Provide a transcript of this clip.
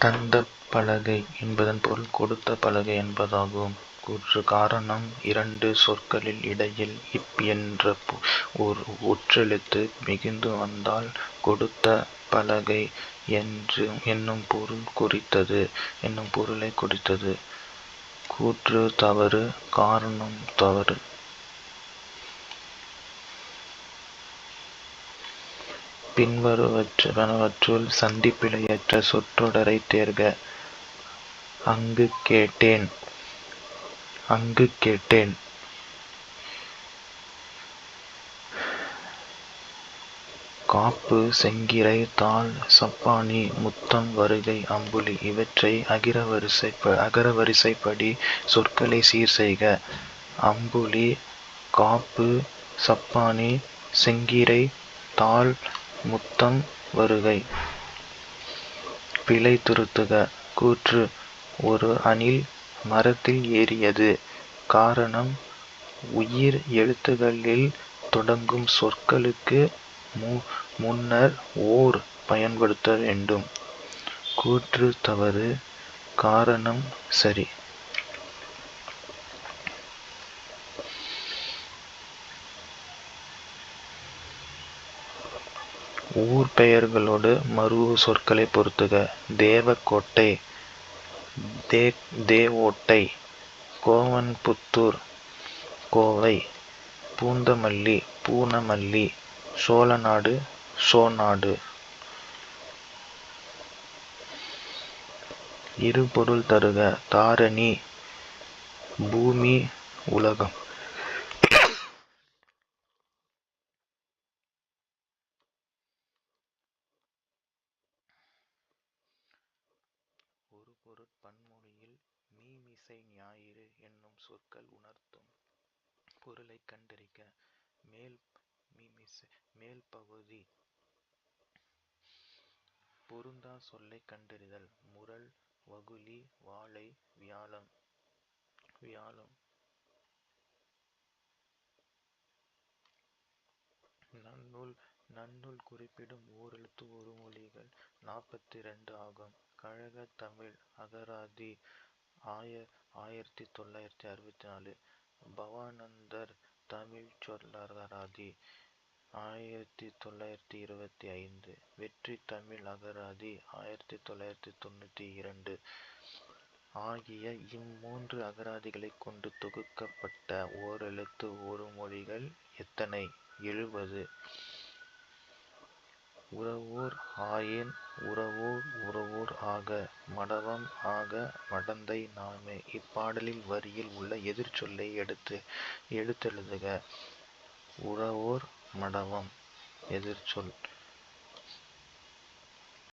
தந்த பலகை என்பதன் பொருள் கொடுத்த பலகை என்பதாகும். கூற்று காரணம் இரண்டு சொற்களில் இடையில் இப் என்ற ஓர் ஒற்றெழுத்து மிகுந்து வந்தால் கொடுத்த பலகை என்னும் பொருளை குறித்தது. கூற்று தவறு. காரணம் தவறு. பின்வருவனவற்றுள் சந்திப்பிழையற்ற சொற்றொடரைத் தேர்க. அங்கு கேட்டேன். காப்பு, செங்கிரை, தாள், சப்பாணி, முத்தம், வருகை, அம்புலி இவற்றை அகரவரிசைப்படி சொற்களை சீர்செய்க. அம்புலி, காப்பு, சப்பாணி, செங்கிரை, தாள், முத்தம், வருகை. பிழை திருத்துக. கூற்று ஒரு அணில் மரத்தில் ஏறியது. காரணம் உயிர் எழுத்துகளில் தொடங்கும் சொற்களுக்கு முன்னர் ஓர் பயன்படுத்த வேண்டும். கூற்று தவறு. காரணம் சரி. ஊர் பெயர்களோடு மரூஉ சொற்களை பொருத்துக. தேவக்கோட்டை, தேவோட்டை, கோவன்புத்தூர், கோவை. பூந்தமல்லி, பூனமல்லி, சோழநாடு, சோநாடு. இருபொருள் தருக. தாரணி, பூமி, உலகம். ஒரு பொருட்பன்மொழியில் மீமிசை ஞாயிறு என்னும் சொற்கள் உணர்த்தும் பொருளைக் கண்டறிக. மேல் பகுதி. பொருந்தா சொல்லைக் கண்டறிதல். முரல், வகுளி, வாழை, வியாழம். நன்னூல் குறிப்பிடும் ஓரெழுத்து ஒரு மொழிகள் 42 ஆகும். கழகத் தமிழ் அகராதி 1964. பவானந்தர் தமிழ்ச் சொல்லகராதி 1925. வெற்றி தமிழ் அகராதி 1992 ஆகிய இம்மூன்று அகராதிகளைக் கொண்டு தொகுக்கப்பட்ட ஓரெழுத்து ஒரு மொழிகள் எத்தனை? 70. உரவோர் ஆயேன், உரவோர் ஆக, மடவம் ஆக, மடந்தை நாமே. இப்பாடலில் வரியில் உள்ள எதிர்ச்சொல்லை எடுத்தெழுதுக. உரவோர், மடவம். எதிர்ச்சொல்